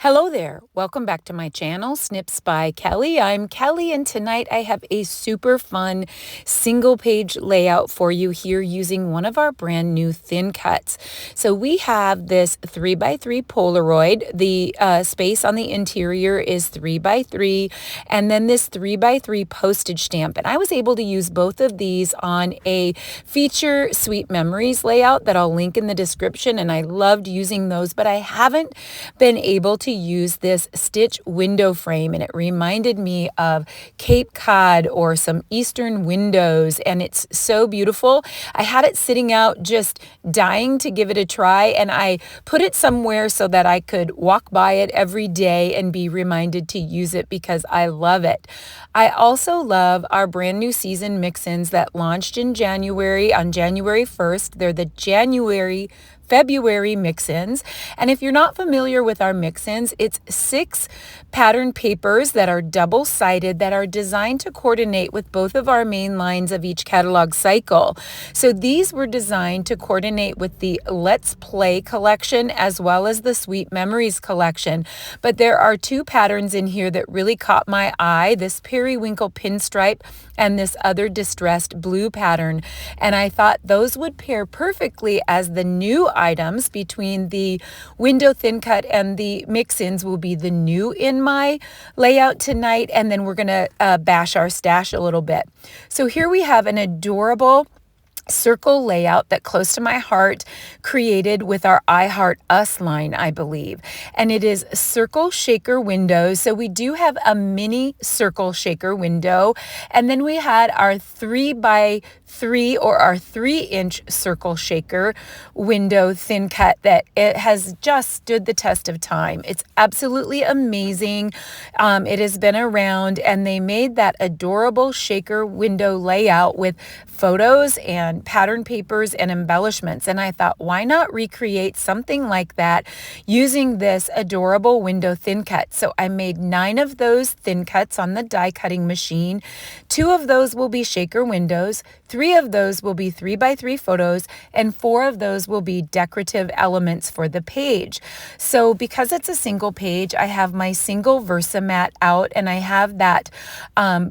Hello there. Welcome back to my channel, Snips by Kelly. I'm Kelly, and tonight I have a super fun single page layout for you here using one of our brand new thin cuts. So we have this 3x3 Polaroid. The space on the interior is 3x3, and then this 3x3 postage stamp. And I was able to use both of these on a feature Sweet Memories layout that I'll link in the description, and I loved using those, but I haven't been able to use this stitch window frame, and it reminded me of Cape Cod or some Eastern windows, and it's so beautiful. I had it sitting out just dying to give it a try, and I put it somewhere so that I could walk by it every day and be reminded to use it because I love it. I also love our brand new season mix-ins that launched in January on January 1st. They're the February mix-ins. And if you're not familiar with our mix-ins, it's 6 pattern papers that are double-sided that are designed to coordinate with both of our main lines of each catalog cycle. So these were designed to coordinate with the Let's Play collection as well as the Sweet Memories collection. But there are 2 patterns in here that really caught my eye, this periwinkle pinstripe and this other distressed blue pattern. And I thought those would pair perfectly as the new items between the window thin cut and the mix-ins will be the new in my layout tonight. And then we're going to bash our stash a little bit. So here we have an adorable circle layout that close to my heart created with our I Heart Us line, I believe. And it is circle shaker windows. So we do have a mini circle shaker window. And then we had our 3x3 or our 3-inch circle shaker window thin cut that it has just stood the test of time. It's absolutely amazing. It has been around, and they made that adorable shaker window layout with photos and pattern papers and embellishments. And I thought, why not recreate something like that using this adorable window thin cut? So I made 9 of those thin cuts on the die cutting machine. 2 of those will be shaker windows, 3 of those will be 3x3 photos, and 4 of those will be decorative elements for the page. So because it's a single page, I have my single Versamat out, and I have that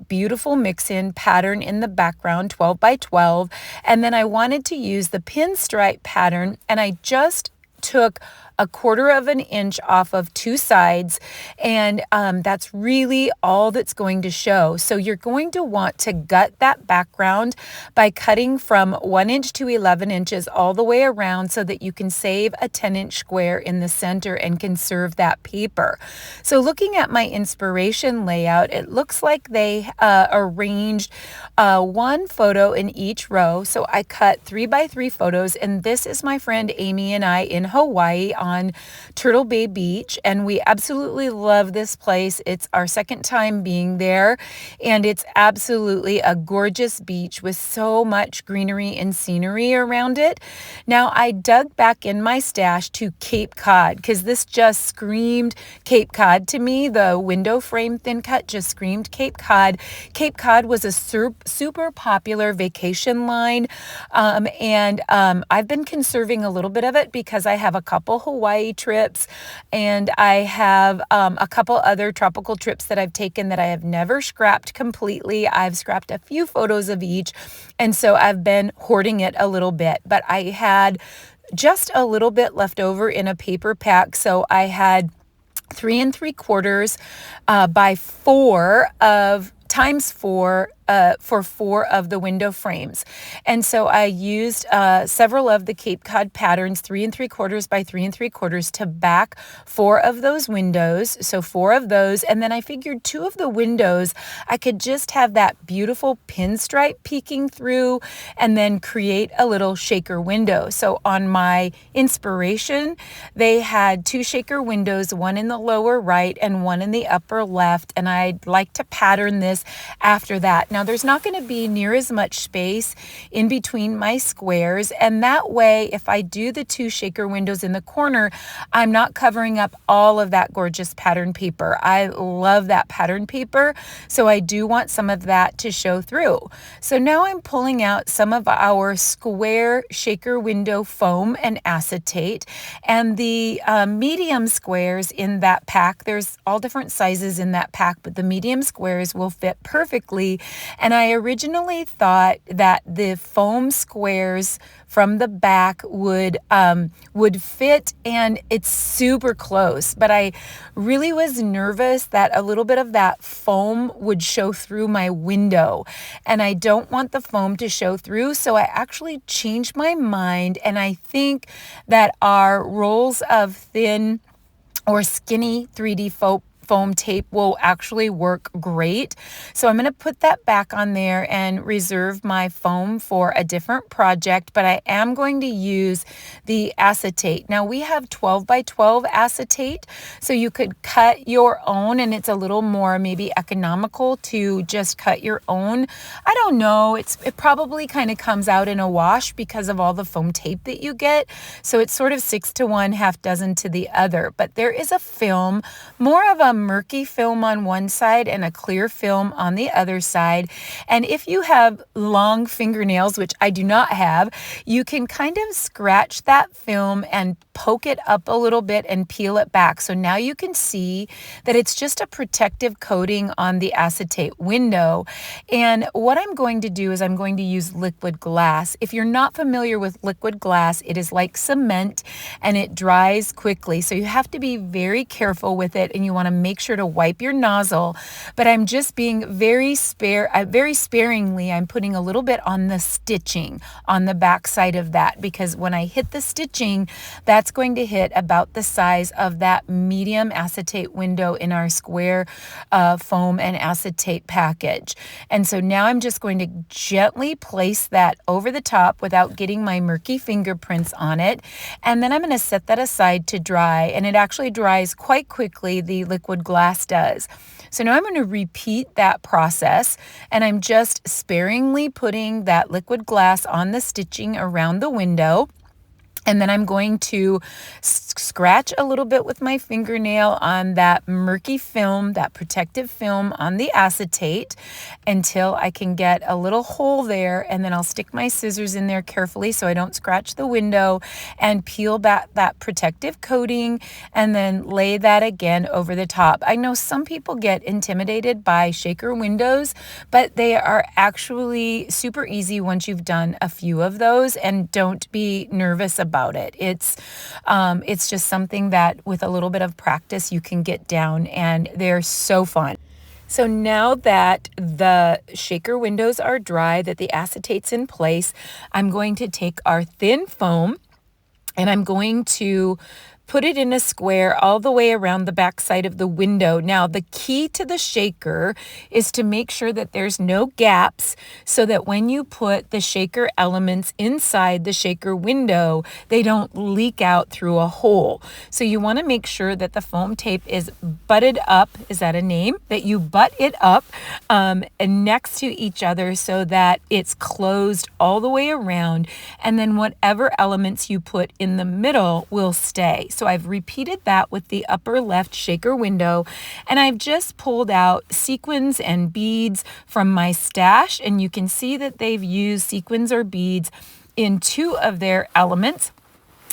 beautiful mix-in pattern in the background, 12x12. And then I wanted to use the pinstripe pattern, and I just took 1/4 of an inch off of 2 sides, and that's really all that's going to show. So you're going to want to gut that background by cutting from 1 inch to 11 inches all the way around so that you can save a 10-inch square in the center and conserve that paper. So looking at my inspiration layout, it looks like they arranged 1 photo in each row. So I cut 3x3 photos, and this is my friend Amy and I in Hawaii on Turtle Bay Beach, and we absolutely love this place. It's our second time being there, and it's absolutely a gorgeous beach with so much greenery and scenery around it. Now I dug back in my stash to Cape Cod because this just screamed Cape Cod to me. The window frame thin cut just screamed Cape Cod. Cape Cod was a super popular vacation line, and I've been conserving a little bit of it because I have a couple Hawaii trips, and I have a couple other tropical trips that I've taken that I have never scrapped completely. I've scrapped a few photos of each, and so I've been hoarding it a little bit, but I had just a little bit left over in a paper pack, so I had 3 3/4 by 4 of times 4 for 4 of the window frames. And so I used several of the Cape Cod patterns, 3 3/4 by 3 3/4 to back 4 of those windows. So 4 of those. And then I figured 2 of the windows, I could just have that beautiful pinstripe peeking through and then create a little shaker window. So on my inspiration, they had 2 shaker windows, one in the lower right and one in the upper left. And I'd like to pattern this after that. Now there's not going to be near as much space in between my squares, and that way if I do the 2 shaker windows in the corner, I'm not covering up all of that gorgeous pattern paper. I love that pattern paper, so I do want some of that to show through. So now I'm pulling out some of our square shaker window foam and acetate, and the medium squares in that pack. There's all different sizes in that pack, but the medium squares will fit perfectly. And I originally thought that the foam squares from the back would fit, and it's super close, but I really was nervous that a little bit of that foam would show through my window, and I don't want the foam to show through, so I actually changed my mind, and I think that our rolls of thin or skinny 3D foam tape will actually work great. So I'm going to put that back on there and reserve my foam for a different project, but I am going to use the acetate. Now we have 12 by 12 acetate, so you could cut your own, and it's a little more maybe economical to just cut your own. I don't know, it probably kind of comes out in a wash because of all the foam tape that you get. So it's sort of 6 to 1, half dozen to the other, but there is a film, more of a murky film on one side and a clear film on the other side. And if you have long fingernails, which I do not have, you can kind of scratch that film and poke it up a little bit and peel it back. So now you can see that it's just a protective coating on the acetate window. And what I'm going to do is I'm going to use liquid glass. If you're not familiar with liquid glass, it is like cement and it dries quickly. So you have to be very careful with it, and you want to make sure to wipe your nozzle. But I'm just being very sparingly. I'm putting a little bit on the stitching on the back side of that, because when I hit the stitching, that's going to hit about the size of that medium acetate window in our square foam and acetate package. And so now I'm just going to gently place that over the top without getting my murky fingerprints on it. And then I'm going to set that aside to dry, and it actually dries quite quickly, the liquid glass does. So now I'm going to repeat that process, and I'm just sparingly putting that liquid glass on the stitching around the window. And then I'm going to scratch a little bit with my fingernail on that murky film, that protective film on the acetate, until I can get a little hole there. And then I'll stick my scissors in there carefully so I don't scratch the window, and peel back that protective coating, and then lay that again over the top. I know some people get intimidated by shaker windows, but they are actually super easy once you've done a few of those, and don't be nervous about it. It's just something that with a little bit of practice you can get down, and they're so fun. So now that the shaker windows are dry, that the acetate's in place, I'm going to take our thin foam and I'm going to put it in a square all the way around the back side of the window. Now, the key to the shaker is to make sure that there's no gaps, so that when you put the shaker elements inside the shaker window, they don't leak out through a hole. So you want to make sure that the foam tape is butted up. Is that a name? That you butt it up next to each other so that it's closed all the way around. And then whatever elements you put in the middle will stay. So I've repeated that with the upper left shaker window, and I've just pulled out sequins and beads from my stash, and you can see that they've used sequins or beads in 2 of their elements.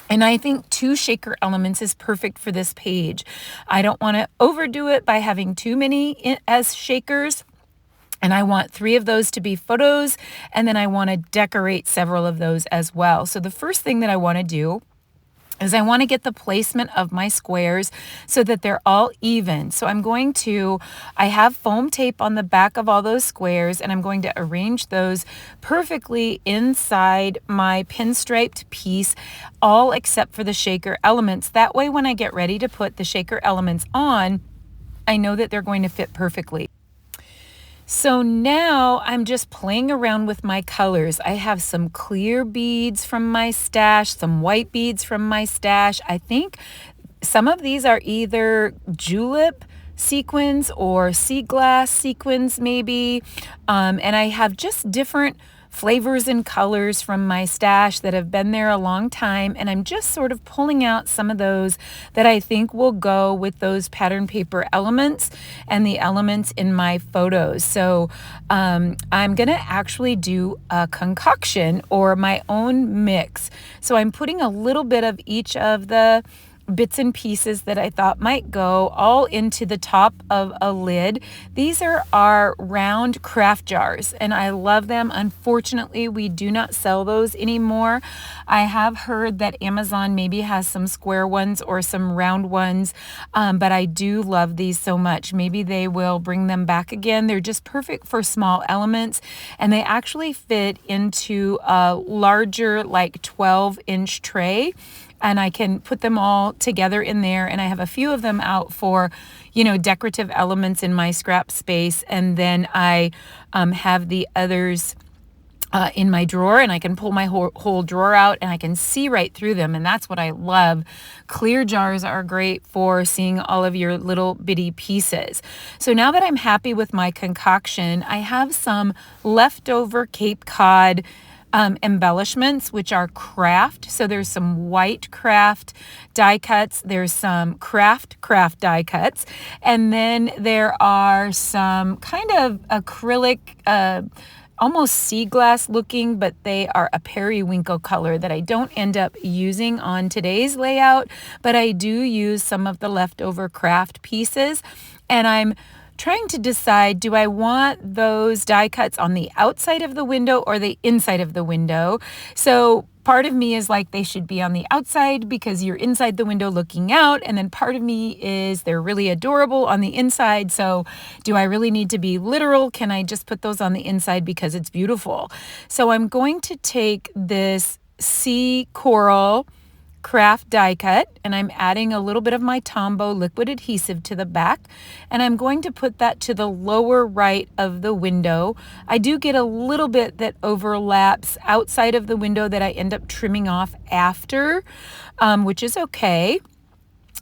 And I think 2 shaker elements is perfect for this page. I don't want to overdo it by having too many as shakers. And I want 3 of those to be photos, and then I want to decorate several of those as well. So the first thing that I want to do is I want to get the placement of my squares so that they're all even. So I have foam tape on the back of all those squares, and I'm going to arrange those perfectly inside my pinstriped piece, all except for the shaker elements. That way, when I get ready to put the shaker elements on, I know that they're going to fit perfectly. So now I'm just playing around with my colors. I have some clear beads from my stash, some white beads from my stash. I think some of these are either julep, sequins or sea glass sequins maybe. And I have just different flavors and colors from my stash that have been there a long time, and I'm just sort of pulling out some of those that I think will go with those pattern paper elements and the elements in my photos. So I'm gonna actually do a concoction or my own mix. So I'm putting a little bit of each of the bits and pieces that I thought might go all into the top of a lid. These are our round craft jars and I love them. Unfortunately, we do not sell those anymore. I have heard that Amazon maybe has some square ones or some round ones, but I do love these so much. Maybe they will bring them back again. They're just perfect for small elements, and they actually fit into a larger, like 12-inch tray. And I can put them all together in there. And I have a few of them out for, decorative elements in my scrap space. And then I have the others in my drawer, and I can pull my whole drawer out and I can see right through them. And that's what I love. Clear jars are great for seeing all of your little bitty pieces. So now that I'm happy with my concoction, I have some leftover Cape Cod embellishments, which are craft. So there's some white craft die cuts, there's some craft die cuts, and then there are some kind of acrylic, almost sea glass looking, but they are a periwinkle color that I don't end up using on today's layout, but I do use some of the leftover craft pieces. And I'm trying to decide, do I want those die cuts on the outside of the window or the inside of the window? So part of me is like they should be on the outside because you're inside the window looking out. And then part of me is they're really adorable on the inside. So do I really need to be literal? Can I just put those on the inside because it's beautiful? So I'm going to take this sea coral craft die cut, and I'm adding a little bit of my Tombow liquid adhesive to the back, and I'm going to put that to the lower right of the window. I do get a little bit that overlaps outside of the window that I end up trimming off after, which is okay,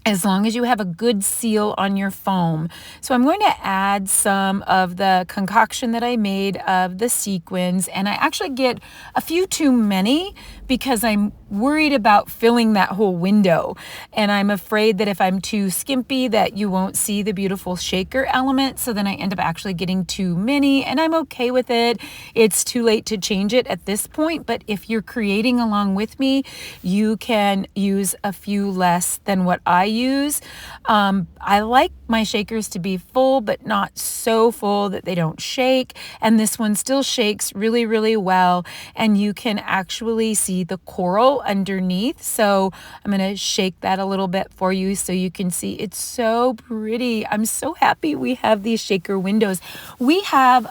as long as you have a good seal on your foam. So I'm going to add some of the concoction that I made of the sequins, and I actually get a few too many because I'm worried about filling that whole window. And I'm afraid that if I'm too skimpy that you won't see the beautiful shaker element. So then I end up actually getting too many, and I'm okay with it. It's too late to change it at this point. But if you're creating along with me, you can use a few less than what I use. I like my shakers to be full, but not so full that they don't shake. And this one still shakes really, really well. And you can actually see the coral underneath. So I'm going to shake that a little bit for you so you can see. It's so pretty. I'm so happy we have these shaker windows. We have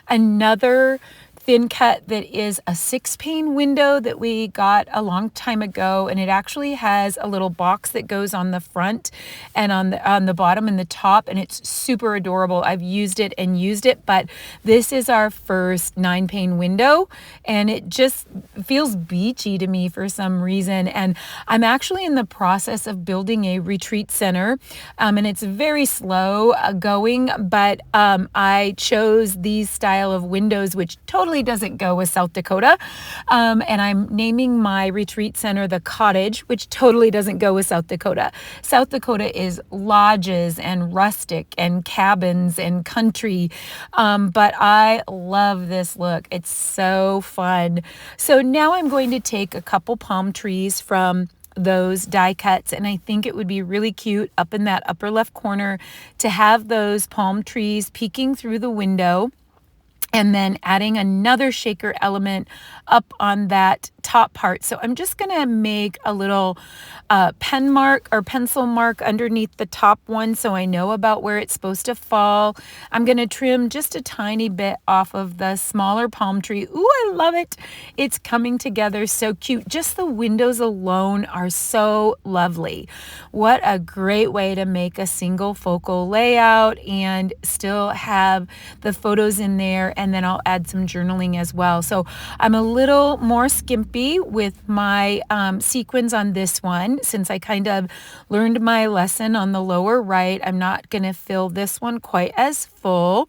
another thin cut that is a 6-pane window that we got a long time ago, and it actually has a little box that goes on the front and on the bottom and the top, and it's super adorable. I've used it and used it, but this is our first 9-pane window, and it just feels beachy to me for some reason. And I'm actually in the process of building a retreat center, and it's very slow going, but I chose these style of windows, which totally doesn't go with South Dakota. And I'm naming my retreat center the Cottage, which totally doesn't go with South Dakota. South Dakota is lodges and rustic and cabins and country. But I love this look. It's so fun. So now I'm going to take a couple palm trees from those die cuts, and I think it would be really cute up in that upper left corner to have those palm trees peeking through the window, and then adding another shaker element up on that top part. So I'm just going to make a little pen mark or pencil mark underneath the top one so I know about where it's supposed to fall. I'm going to trim just a tiny bit off of the smaller palm tree. Ooh, I love it. It's coming together so cute. Just the windows alone are so lovely. What a great way to make a single focal layout and still have the photos in there. And and then I'll add some journaling as well. So I'm a little more skimpy with my sequins on this one, since I kind of learned my lesson on the lower right. I'm not going to fill this one quite as full.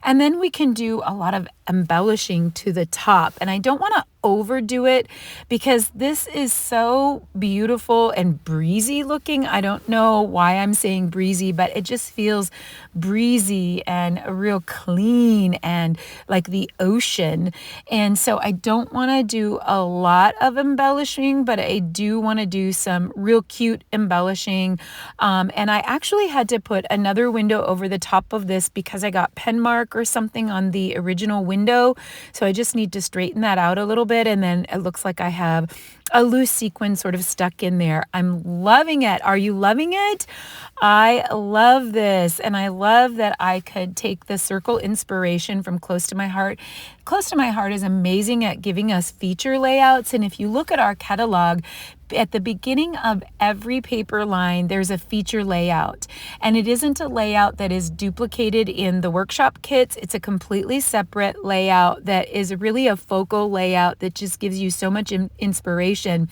And then we can do a lot of embellishing to the top, and I don't want to overdo it because this is so beautiful and breezy looking. I don't know why I'm saying breezy, but it just feels breezy and real clean and like the ocean. And so I don't want to do a lot of embellishing, but I do want to do some real cute embellishing. And I actually had to put another window over the top of this because I got pen mark or something on the original window. So I just need to straighten that out a little bit. And then it looks like I have a loose sequin sort of stuck in there. I'm loving it. Are you loving it? I love this. And I love that I could take the circle inspiration from Close to My Heart. Close to My Heart is amazing at giving us feature layouts. And if you look at our catalog, at the beginning of every paper line, there's a feature layout. And it isn't a layout that is duplicated in the workshop kits. It's a completely separate layout that is really a focal layout that just gives you so much inspiration.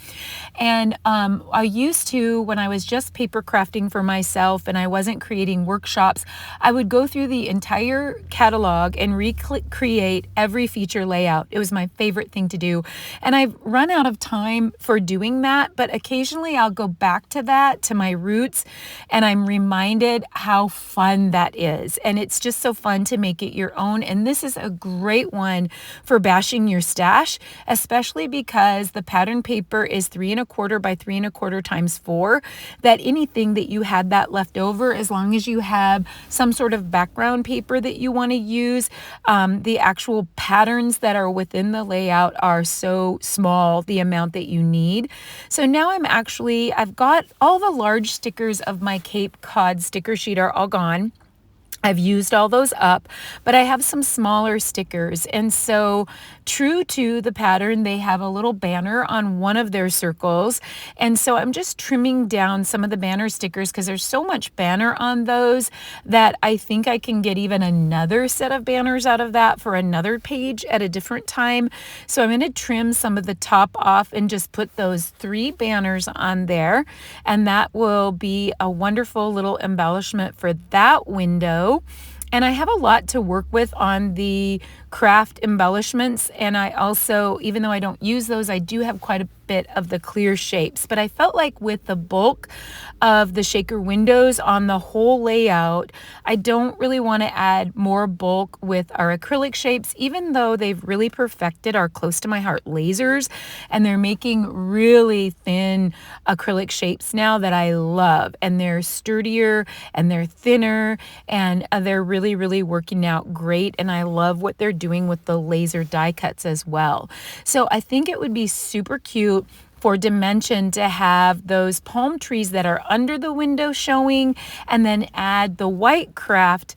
And I used to, when I was just paper crafting for myself and I wasn't creating workshops, I would go through the entire catalog and recreate every feature layout. It was my favorite thing to do. And I've run out of time for doing that, but occasionally I'll go back to that, to my roots, and I'm reminded how fun that is. And it's just so fun to make it your own. And this is a great one for bashing your stash, especially because the pattern paper is 3 1/4 by 3 1/4 times 4, that anything that you had that left over, as long as you have some sort of background paper that you want to use, the actual patterns that are within the layout are so small, the amount that you need. So now I've got all the large stickers of my Cape Cod sticker sheet are all gone. I've used all those up, but I have some smaller stickers. And so true to the pattern, they have a little banner on one of their circles. And so I'm just trimming down some of the banner stickers because there's so much banner on those that I think I can get even another set of banners out of that for another page at a different time. So I'm going to trim some of the top off and just put those 3 banners on there. And that will be a wonderful little embellishment for that window. And I have a lot to work with on the craft embellishments. And I also, even though I don't use those, I do have quite a bit of the clear shapes. But I felt like with the bulk of the shaker windows on the whole layout, I don't really want to add more bulk with our acrylic shapes, even though they've really perfected our Close to My Heart lasers. And they're making really thin acrylic shapes now that I love. And they're sturdier and they're thinner and they're really, really working out great. And I love what they're doing with the laser die cuts as well. So I think it would be super cute for dimension to have those palm trees that are under the window showing, and then add the white craft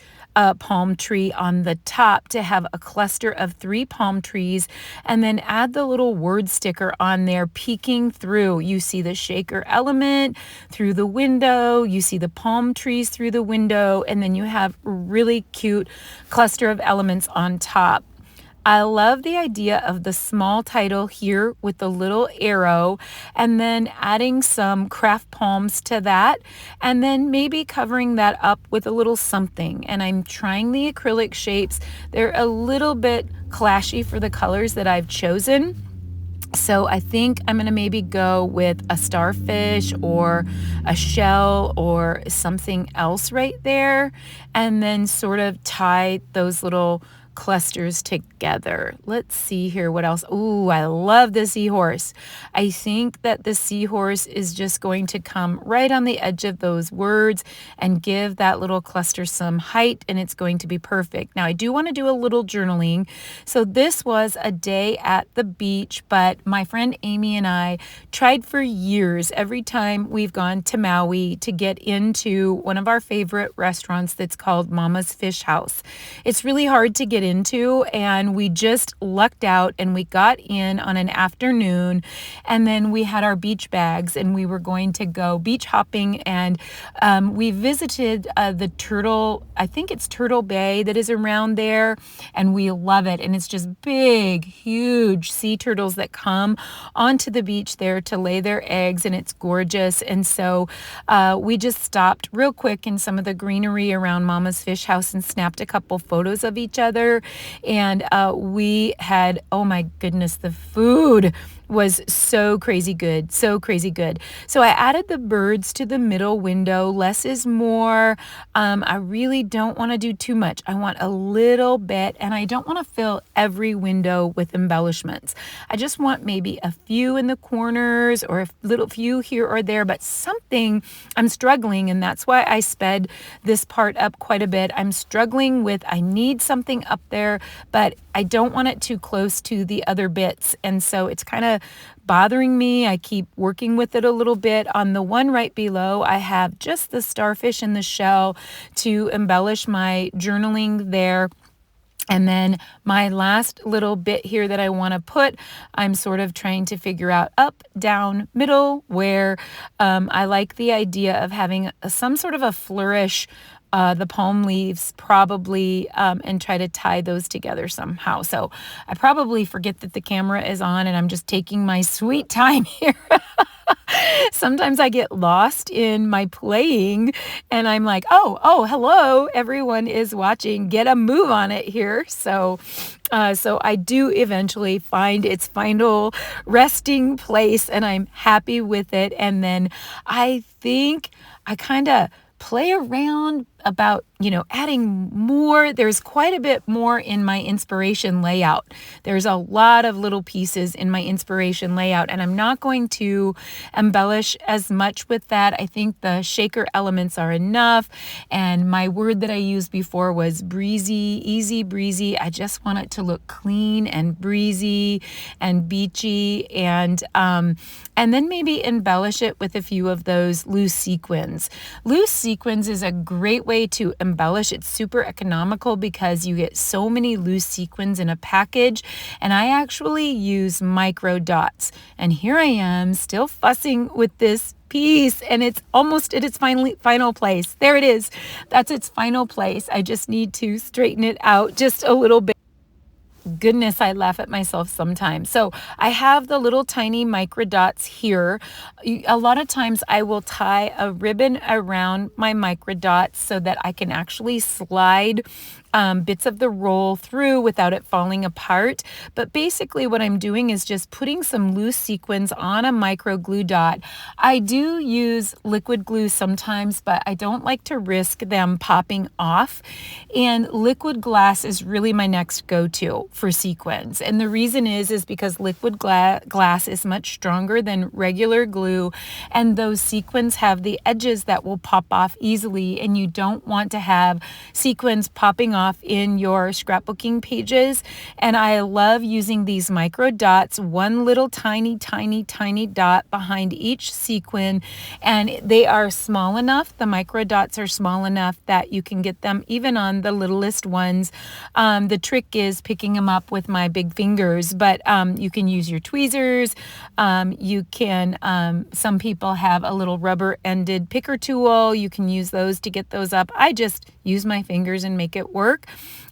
palm tree on the top to have a cluster of 3 palm trees, and then add the little word sticker on there peeking through. You see the shaker element through the window, you see the palm trees through the window, and then you have a really cute cluster of elements on top. I love the idea of the small title here with the little arrow, and then adding some craft palms to that, and then maybe covering that up with a little something. And I'm trying the acrylic shapes. They're a little bit clashy for the colors that I've chosen. So I think I'm going to maybe go with a starfish or a shell or something else right there, and then sort of tie those little clusters together. Let's see here what else. Ooh, I love the seahorse. I think that the seahorse is just going to come right on the edge of those words and give that little cluster some height, and it's going to be perfect. Now I do want to do a little journaling. So this was a day at the beach, but my friend Amy and I tried for years, every time we've gone to Maui, to get into one of our favorite restaurants that's called Mama's Fish House. It's really hard to get into, and and we just lucked out and we got in on an afternoon, and then we had our beach bags and we were going to go beach hopping, and we visited the I think it's Turtle Bay that is around there, and we love it. And it's just big, huge sea turtles that come onto the beach there to lay their eggs, and it's gorgeous. And so we just stopped real quick in some of the greenery around Mama's Fish House and snapped a couple photos of each other. And we had, oh my goodness, the food was so crazy good, so crazy good. So I added the birds to the middle window. Less is more. I really don't want to do too much. I want a little bit, and I don't want to fill every window with embellishments. I just want maybe a few in the corners or a little few here or there, but something. I'm struggling, and that's why I sped this part up quite a bit. I'm struggling with, I need something up there, but I don't want it too close to the other bits. And so it's kind of bothering me. I keep working with it a little bit. On the one right below, I have just the starfish and the shell to embellish my journaling there. And then my last little bit here that I want to put, I'm sort of trying to figure out up, down, middle, where I like the idea of having some sort of a flourish, the palm leaves probably, and try to tie those together somehow. So I probably forget that the camera is on and I'm just taking my sweet time here. Sometimes I get lost in my playing and I'm like, oh, hello, everyone is watching. Get a move on it here. So I do eventually find its final resting place and I'm happy with it. And then I think I kind of play around about, adding more. There's quite a bit more in my inspiration layout. There's a lot of little pieces in my inspiration layout, and I'm not going to embellish as much with that. I think the shaker elements are enough, and my word that I used before was breezy, easy breezy. I just want it to look clean and breezy and beachy, and then maybe embellish it with a few of those loose sequins. Loose sequins is a great way to embellish. It's super economical because you get so many loose sequins in a package, and I actually use micro dots. And here I am still fussing with this piece, and it's almost at its final place. There it is. That's its final place. I just need to straighten it out just a little bit. Goodness, I laugh at myself sometimes. So I have the little tiny micro dots here. A lot of times I will tie a ribbon around my micro dots so that I can actually slide bits of the roll through without it falling apart. But basically what I'm doing is just putting some loose sequins on a micro glue dot. I do use liquid glue sometimes, but I don't like to risk them popping off. And liquid glass is really my next go-to for sequins. And the reason is because liquid glass is much stronger than regular glue, and those sequins have the edges that will pop off easily, and you don't want to have sequins popping off in your scrapbooking pages. And I love using these micro dots, one little tiny dot behind each sequin, and they are small enough, the micro dots are small enough that you can get them even on the littlest ones. The trick is picking them up with my big fingers, but you can use your tweezers. You can, some people have a little rubber ended picker tool. You can use those to get those up. I just use my fingers and make it work.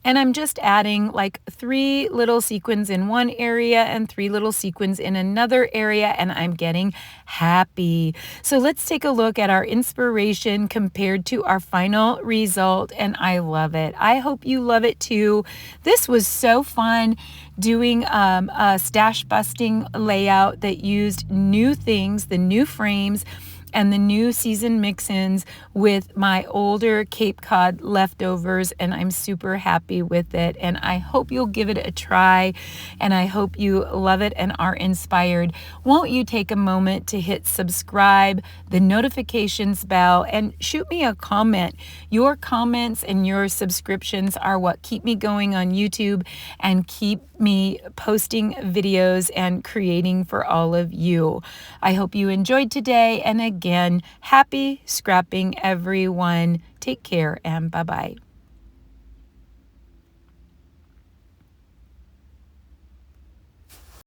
And I'm just adding like 3 little sequins in one area and 3 little sequins in another area, and I'm getting happy. So let's take a look at our inspiration compared to our final result, and I love it. I hope you love it too. This was so fun doing a stash busting layout that used new things, the new frames, and the new season mix-ins with my older Cape Cod leftovers, and I'm super happy with it, and I hope you'll give it a try, and I hope you love it and are inspired. Won't you take a moment to hit subscribe, the notifications bell, and shoot me a comment. Your comments and your subscriptions are what keep me going on YouTube and keep me posting videos and creating for all of you. I hope you enjoyed today, and again, happy scrapping everyone. Take care and bye-bye.